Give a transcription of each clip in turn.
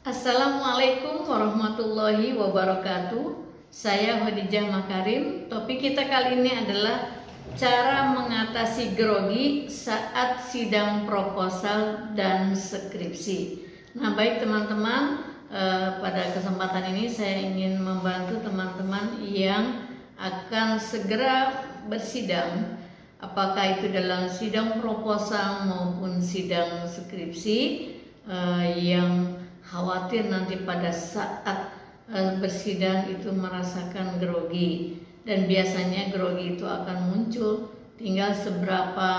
Assalamualaikum warahmatullahi wabarakatuh. Saya Khadijah Makarim. Topik kita kali ini adalah cara mengatasi grogi saat sidang proposal dan skripsi. Nah, baik teman-teman, pada kesempatan ini saya ingin membantu teman-teman yang akan segera bersidang, apakah itu dalam sidang proposal maupun sidang skripsi, yang khawatir nanti pada saat bersidang itu merasakan grogi. Dan biasanya grogi itu akan muncul, tinggal seberapa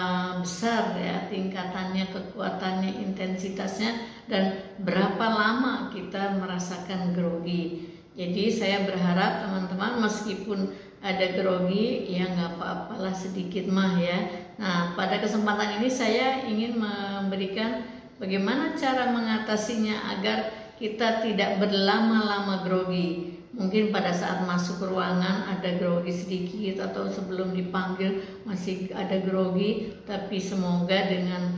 besar ya tingkatannya, kekuatannya, intensitasnya, dan berapa lama kita merasakan grogi. Jadi saya berharap teman-teman meskipun ada grogi ya nggak apa-apalah, sedikit mah ya. Nah, pada kesempatan ini saya ingin memberikan bagaimana cara mengatasinya agar kita tidak berlama-lama grogi. Mungkin pada saat masuk ruangan ada grogi sedikit, atau sebelum dipanggil masih ada grogi, tapi semoga dengan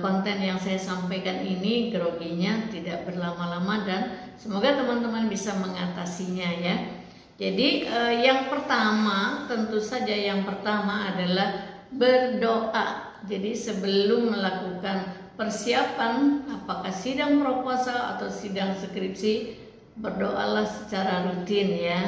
konten yang saya sampaikan ini groginya tidak berlama-lama dan semoga teman-teman bisa mengatasinya ya. Jadi yang pertama, tentu saja yang pertama adalah berdoa. Jadi sebelum melakukan persiapan apakah sidang proposal atau sidang skripsi, berdoalah secara rutin ya.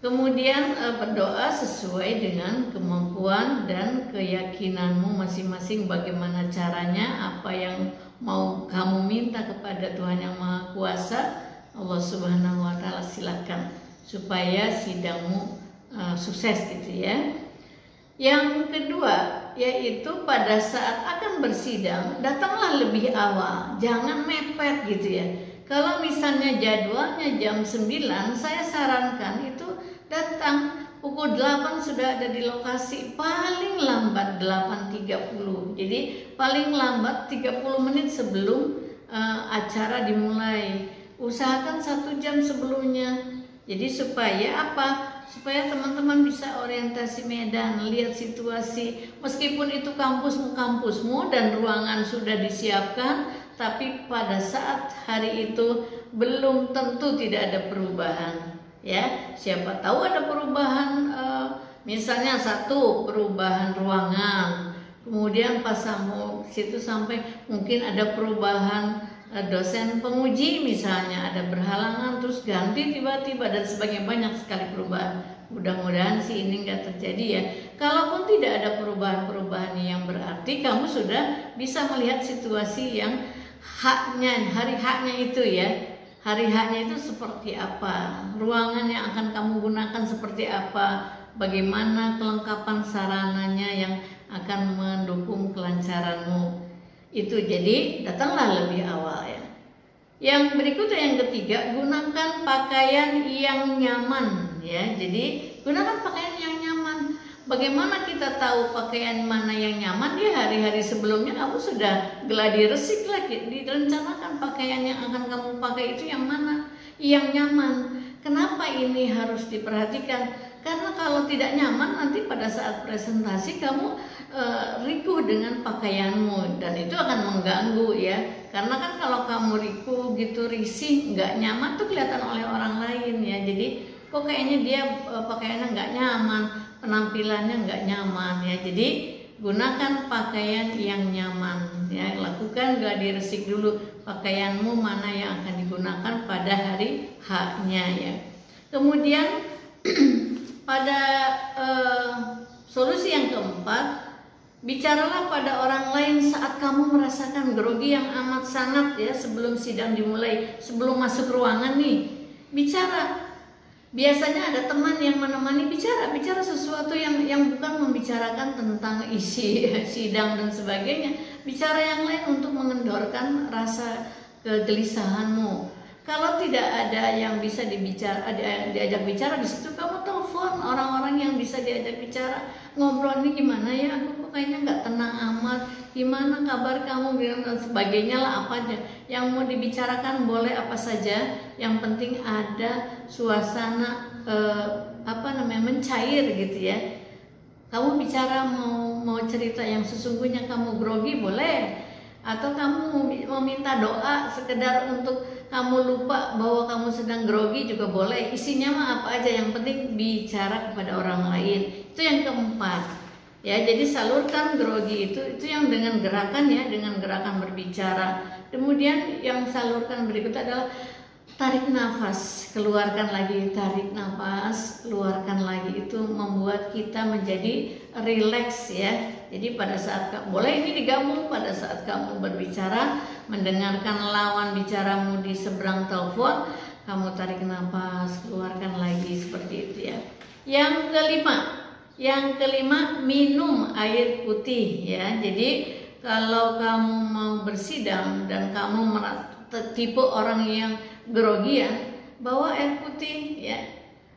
Kemudian berdoa sesuai dengan kemampuan dan keyakinanmu masing-masing, bagaimana caranya, apa yang mau kamu minta kepada Tuhan Yang Maha Kuasa, Allah Subhanahu wa Ta'ala, silakan supaya sidangmu sukses gitu ya. Yang kedua yaitu pada saat akan bersidang datanglah lebih awal, jangan mepet gitu ya. Kalau misalnya jadwalnya jam 9, saya sarankan itu datang pukul 8 sudah ada di lokasi, paling lambat 8.30. Jadi paling lambat 30 menit sebelum acara dimulai. Usahakan 1 jam sebelumnya. Jadi supaya apa? Supaya teman-teman bisa orientasi medan, lihat situasi. Meskipun itu kampusmu dan ruangan sudah disiapkan, tapi pada saat hari itu belum tentu tidak ada perubahan. Ya, siapa tahu ada perubahan, misalnya satu perubahan ruangan, kemudian pas sampai situ sampai mungkin ada perubahan dosen penguji misalnya, ada berhalangan terus ganti tiba-tiba dan sebagainya, banyak sekali perubahan. Mudah-mudahan sih ini nggak terjadi ya. Kalaupun tidak ada perubahan-perubahan yang berarti, kamu sudah bisa melihat situasi yang haknya, hari haknya itu ya. Hari haknya itu seperti apa, ruangan yang akan kamu gunakan seperti apa, bagaimana kelengkapan sarananya yang akan mendukung kelancaranmu. Itu jadi datanglah lebih awal ya. Yang berikutnya, yang ketiga, gunakan pakaian yang nyaman ya. Jadi gunakan pakaian yang nyaman. Bagaimana kita tahu pakaian mana yang nyaman? Di hari-hari sebelumnya kamu sudah gladi resik lagi, direncanakan pakaian yang akan kamu pakai itu yang mana, yang nyaman. Kenapa ini harus diperhatikan? Karena kalau tidak nyaman nanti pada saat presentasi kamu rikuh dengan pakaianmu dan itu akan mengganggu ya. Karena kan kalau kamu rikuh gitu, risih, nggak nyaman tuh kelihatan oleh orang lain ya. Jadi kok kayaknya dia pakaiannya nggak nyaman, penampilannya nggak nyaman ya. Jadi gunakan pakaian yang nyaman ya. Lakukan gladi resik dulu pakaianmu mana yang akan digunakan pada hari H-nya ya. Kemudian pada solusi yang keempat, bicaralah pada orang lain saat kamu merasakan grogi yang amat sangat ya, sebelum sidang dimulai, sebelum masuk ruangan nih, bicara. Biasanya ada teman yang menemani, bicara sesuatu yang bukan membicarakan tentang isi sidang dan sebagainya. Bicara yang lain untuk mengendorkan rasa kegelisahanmu. Kalau tidak ada yang bisa diajak bicara di situ, kamu telepon orang-orang yang bisa diajak bicara. Ngobrol nih, gimana ya, aku kok kayaknya nggak tenang amat, gimana kabar kamu, dan sebagainya lah, apa aja yang mau dibicarakan boleh, apa saja, yang penting ada suasana mencair gitu ya. Kamu bicara mau cerita yang sesungguhnya kamu grogi boleh, atau kamu meminta doa sekedar untuk kamu lupa bahwa kamu sedang grogi juga boleh. Isinya mah apa aja, yang penting bicara kepada orang lain. Itu yang keempat. Ya, jadi salurkan grogi itu yang dengan gerakan ya, dengan gerakan berbicara. Kemudian yang salurkan berikutnya adalah tarik nafas, keluarkan lagi, tarik nafas, keluarkan lagi. Itu membuat kita menjadi rileks ya. Jadi pada saat boleh ini digabung pada saat kamu berbicara, mendengarkan lawan bicaramu di seberang telepon, kamu tarik nafas, keluarkan lagi seperti itu ya. Yang kelima minum air putih ya. Jadi kalau kamu mau bersidang dan kamu tipe orang yang grogi ya, bawa air putih ya.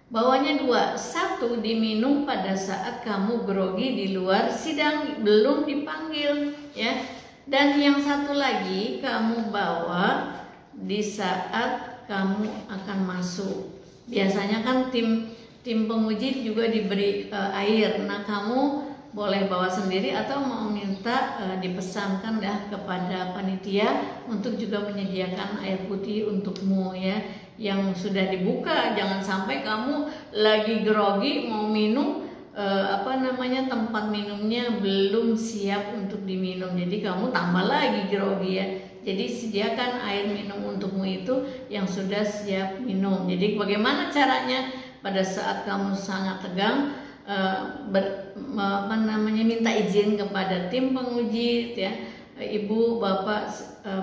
Bawanya 2, 1 diminum pada saat kamu grogi di luar sidang, belum dipanggil ya. Dan yang satu lagi kamu bawa di saat kamu akan masuk. Biasanya kan tim penguji juga diberi air. Nah, kamu boleh bawa sendiri atau mau minta dipesankan dah kepada panitia untuk juga menyediakan air putih untukmu ya, yang sudah dibuka. Jangan sampai kamu lagi grogi mau minum tempat minumnya belum siap untuk diminum, jadi kamu tambah lagi grogi ya. Jadi sediakan air minum untukmu itu yang sudah siap minum. Jadi bagaimana caranya pada saat kamu sangat tegang, minta izin kepada tim penguji ya, Ibu, Bapak,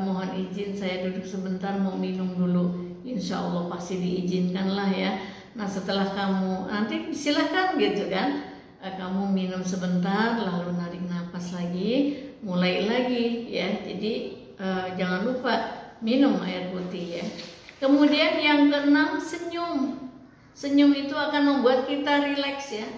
mohon izin saya duduk sebentar mau minum dulu. Insya Allah pasti diizinkan lah ya. Nah, setelah kamu nanti silahkan gitu kan, kamu minum sebentar lalu narik nafas lagi, mulai lagi ya. Jadi jangan lupa minum air putih ya. Kemudian yang keenam, senyum itu akan membuat kita rileks ya.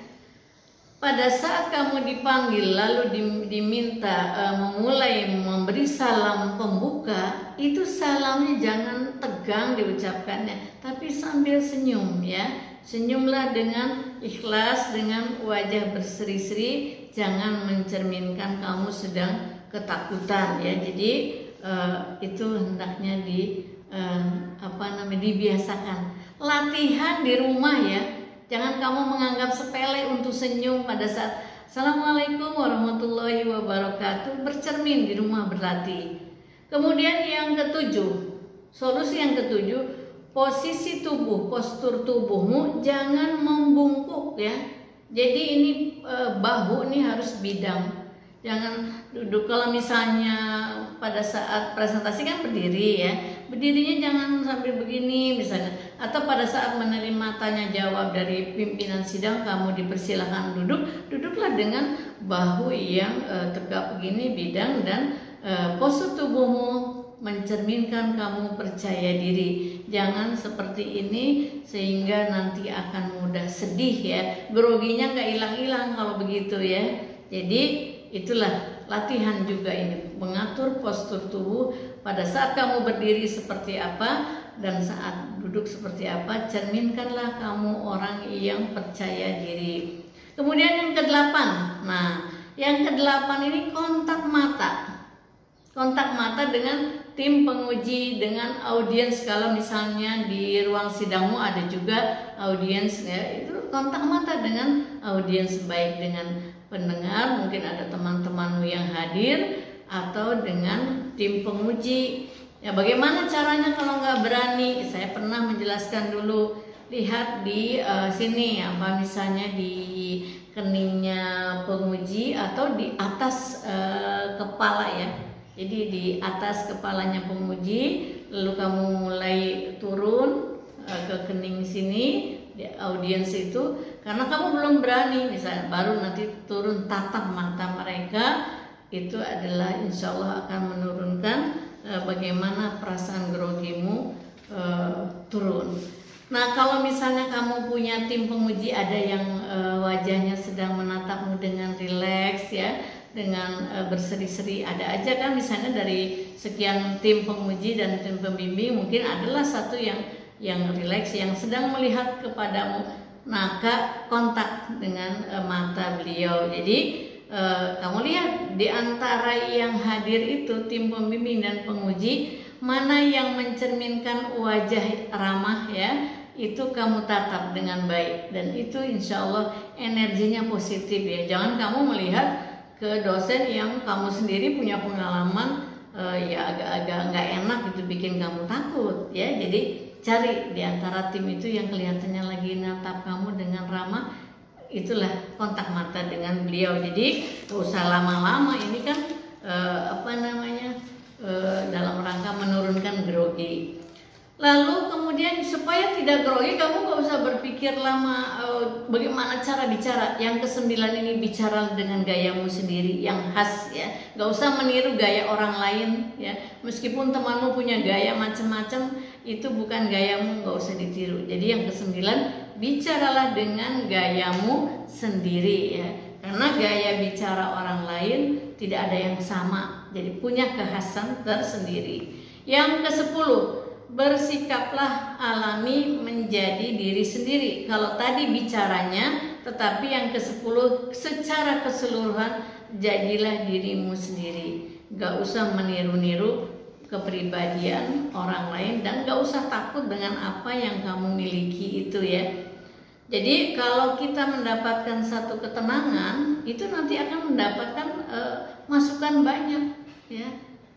Pada saat kamu dipanggil lalu diminta memulai memberi salam pembuka, itu salamnya jangan tegang diucapkannya, tapi sambil senyum ya. Senyumlah dengan ikhlas, dengan wajah berseri-seri, jangan mencerminkan kamu sedang ketakutan ya. Jadi itu hendaknya dibiasakan. Latihan di rumah ya. Jangan kamu menganggap sepele untuk senyum pada saat Assalamualaikum warahmatullahi wabarakatuh. Bercermin di rumah, berlatih. Kemudian yang ketujuh, solusi yang ketujuh, posisi tubuh, postur tubuhmu jangan membungkuk ya. Jadi ini bahu ini harus bidang. Jangan duduk. Kalau misalnya pada saat presentasi kan berdiri ya, berdirinya jangan sambil begini misalnya. Atau pada saat menerima tanya jawab dari pimpinan sidang, kamu dipersilakan duduklah dengan bahu yang tegap begini, bidang, dan postur tubuhmu mencerminkan kamu percaya diri. Jangan seperti ini sehingga nanti akan mudah sedih ya. Groginya nggak hilang-hilang kalau begitu ya. Jadi itulah latihan juga ini, mengatur postur tubuh pada saat kamu berdiri seperti apa dan saat duduk seperti apa. Cerminkanlah kamu orang yang percaya diri. Kemudian yang kedelapan, yang kedelapan ini kontak mata dengan tim penguji, dengan audiens. Kalau misalnya di ruang sidangmu ada juga audiens ya, itu kontak mata dengan audiens, baik dengan pendengar, mungkin ada teman-temanmu yang hadir, atau dengan tim penguji. Ya, bagaimana caranya kalau nggak berani? Saya pernah menjelaskan dulu. Lihat di sini, misalnya di keningnya penguji atau di atas kepala ya. Jadi di atas kepalanya penguji, lalu kamu mulai turun ke kening sini di audiens itu, karena kamu belum berani misalnya, baru nanti turun tatap mata mereka. Itu adalah insya Allah akan menurunkan bagaimana perasaan grogimu turun. Nah, kalau misalnya kamu punya tim penguji, ada yang wajahnya sedang menatapmu dengan rileks ya, dengan berseri-seri, ada aja kan misalnya dari sekian tim penguji dan tim pembimbing mungkin adalah satu yang rileks, yang sedang melihat kepadamu. Nah, kontak dengan mata beliau. Jadi kamu lihat di antara yang hadir itu tim pembimbing dan penguji, mana yang mencerminkan wajah ramah ya, itu kamu tatap dengan baik, dan itu insya Allah energinya positif ya. Jangan kamu melihat ke dosen yang kamu sendiri punya pengalaman ya agak-agak nggak enak, itu bikin kamu takut ya. Jadi cari di antara tim itu yang kelihatannya lagi natap kamu dengan ramah, itulah kontak mata dengan beliau. Jadi gak usah lama-lama, ini kan dalam rangka menurunkan grogi. Lalu kemudian supaya tidak grogi, kamu gak usah berpikir lama bagaimana cara bicara. Yang ke-9 ini, bicara dengan gayamu sendiri yang khas ya. Gak usah meniru gaya orang lain ya. Meskipun temanmu punya gaya macam-macam, itu bukan gayamu, gak usah ditiru. Jadi yang ke-9, bicaralah dengan gayamu sendiri ya. Karena gaya bicara orang lain tidak ada yang sama, jadi punya kekhasan tersendiri. Yang ke-10, bersikaplah alami menjadi diri sendiri. Kalau tadi bicaranya, tetapi yang ke-10 secara keseluruhan, jadilah dirimu sendiri. Gak usah meniru-niru kepribadian orang lain, dan gak usah takut dengan apa yang kamu miliki itu ya. Jadi kalau kita mendapatkan satu ketenangan, itu nanti akan mendapatkan masukan banyak ya.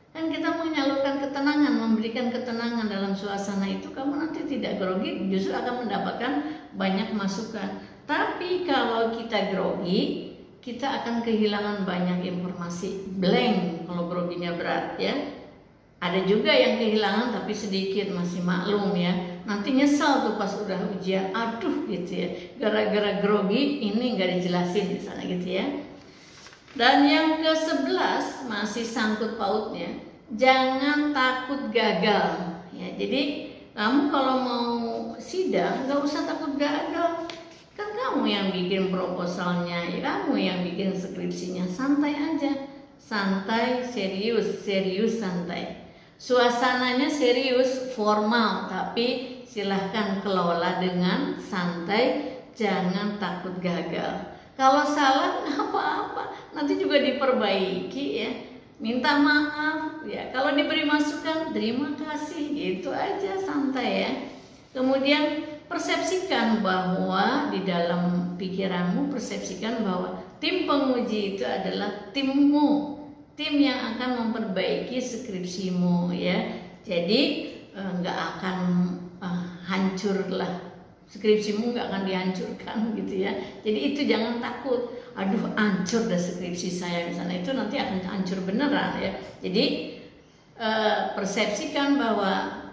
Kan kita menyalurkan ketenangan, memberikan ketenangan dalam suasana itu, kamu nanti tidak grogi, justru akan mendapatkan banyak masukan. Tapi kalau kita grogi, kita akan kehilangan banyak informasi, blank kalau groginya berat ya. Ada juga yang kehilangan tapi sedikit, masih maklum ya. Nanti nyesal tuh pas udah ujian, aduh gitu ya, gara-gara grogi ini nggak dijelasin di sana gitu ya. Dan yang ke-11 masih sangkut pautnya, jangan takut gagal ya. Jadi kamu kalau mau sidang nggak usah takut gagal, kan kamu yang bikin proposalnya ya, kamu yang bikin skripsinya. Santai aja, santai, serius santai. Suasananya serius, formal, tapi silahkan kelola dengan santai, jangan takut gagal. Kalau salah nggak apa-apa, nanti juga diperbaiki ya. Minta maaf ya, kalau diberi masukan terima kasih, gitu aja, santai ya. Kemudian persepsikan bahwa di dalam pikiranmu, persepsikan bahwa tim penguji itu adalah timmu, tim yang akan memperbaiki skripsimu ya. Jadi nggak akan hancur lah, skripsimu nggak akan dihancurkan gitu ya. Jadi itu jangan takut, aduh hancur dah skripsi saya misalnya, itu nanti akan hancur beneran ya. Jadi persepsikan bahwa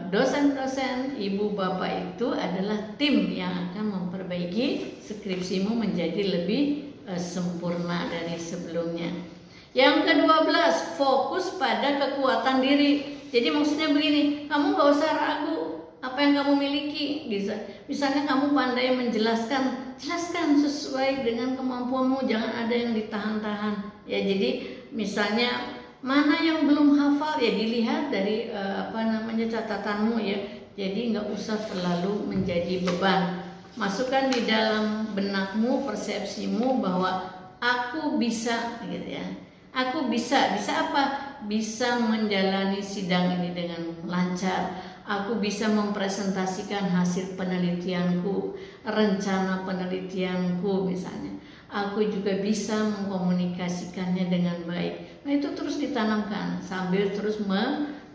dosen-dosen, ibu bapak itu adalah tim yang akan memperbaiki skripsimu menjadi lebih sempurna dari sebelumnya. Yang ke-12, fokus pada kekuatan diri. Jadi maksudnya begini, kamu gak usah ragu apa yang kamu miliki. Misalnya kamu pandai menjelaskan, jelaskan sesuai dengan kemampuanmu, jangan ada yang ditahan-tahan. Ya, jadi misalnya mana yang belum hafal ya dilihat dari catatanmu ya. Jadi nggak usah terlalu menjadi beban. Masukkan di dalam benakmu, persepsimu bahwa aku bisa gitu ya. Aku bisa apa? Bisa menjalani sidang ini dengan lancar. Aku bisa mempresentasikan hasil penelitianku, rencana penelitianku misalnya. Aku juga bisa mengkomunikasikannya dengan baik. Nah itu terus ditanamkan sambil terus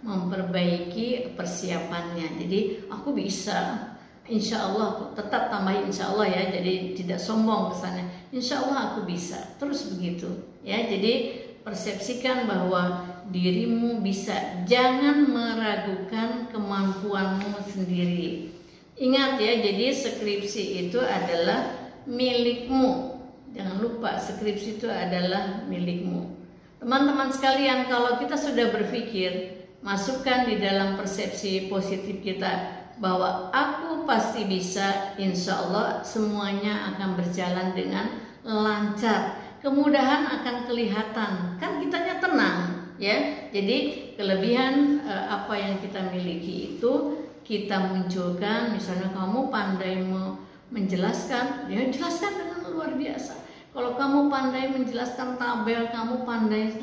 memperbaiki persiapannya. Jadi aku bisa, insya Allah, tetap tambahin insya Allah ya. Jadi tidak sombong kesannya. Insya Allah aku bisa. Terus begitu ya. Jadi persepsikan bahwa dirimu bisa, jangan meragukan kemampuanmu sendiri. Ingat ya, jadi skripsi itu adalah milikmu. Jangan lupa, skripsi itu adalah milikmu. Teman-teman sekalian, kalau kita sudah berpikir, masukkan di dalam persepsi positif kita bahwa aku pasti bisa, insya Allah semuanya akan berjalan dengan lancar. Kemudahan akan kelihatan, kan kitanya tenang ya. Jadi kelebihan apa yang kita miliki itu kita munculkan. Misalnya kamu pandai menjelaskan, ya jelaskan dengan luar biasa. Kalau kamu pandai menjelaskan tabel, kamu pandai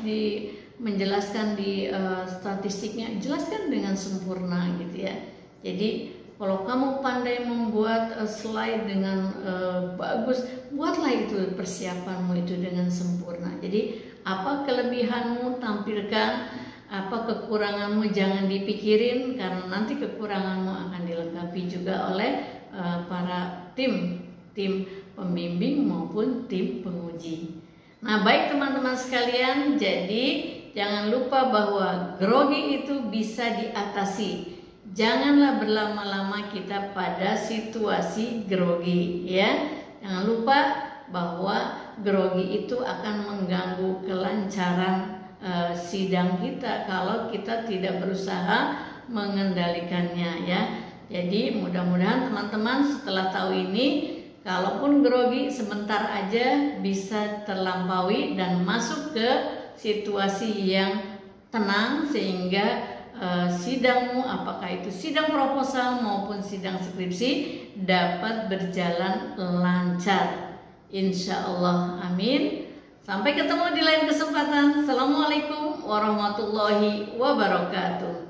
menjelaskan di statistiknya, jelaskan dengan sempurna gitu ya. Jadi kalau kamu pandai membuat slide dengan bagus, buatlah itu persiapanmu itu dengan sempurna. Jadi apa kelebihanmu tampilkan, apa kekuranganmu jangan dipikirin, karena nanti kekuranganmu akan dilengkapi juga oleh para tim pembimbing maupun tim penguji. Nah, baik teman-teman sekalian, jadi jangan lupa bahwa grogi itu bisa diatasi. Janganlah berlama-lama kita pada situasi grogi ya. Jangan lupa bahwa grogi itu akan mengganggu kelancaran sidang kita kalau kita tidak berusaha mengendalikannya ya. Jadi mudah-mudahan teman-teman setelah tahu ini, kalaupun grogi sebentar aja bisa terlampaui dan masuk ke situasi yang tenang sehingga sidangmu, apakah itu sidang proposal maupun sidang skripsi, dapat berjalan lancar. Insya Allah, amin. Sampai ketemu di lain kesempatan. Assalamualaikum warahmatullahi wabarakatuh.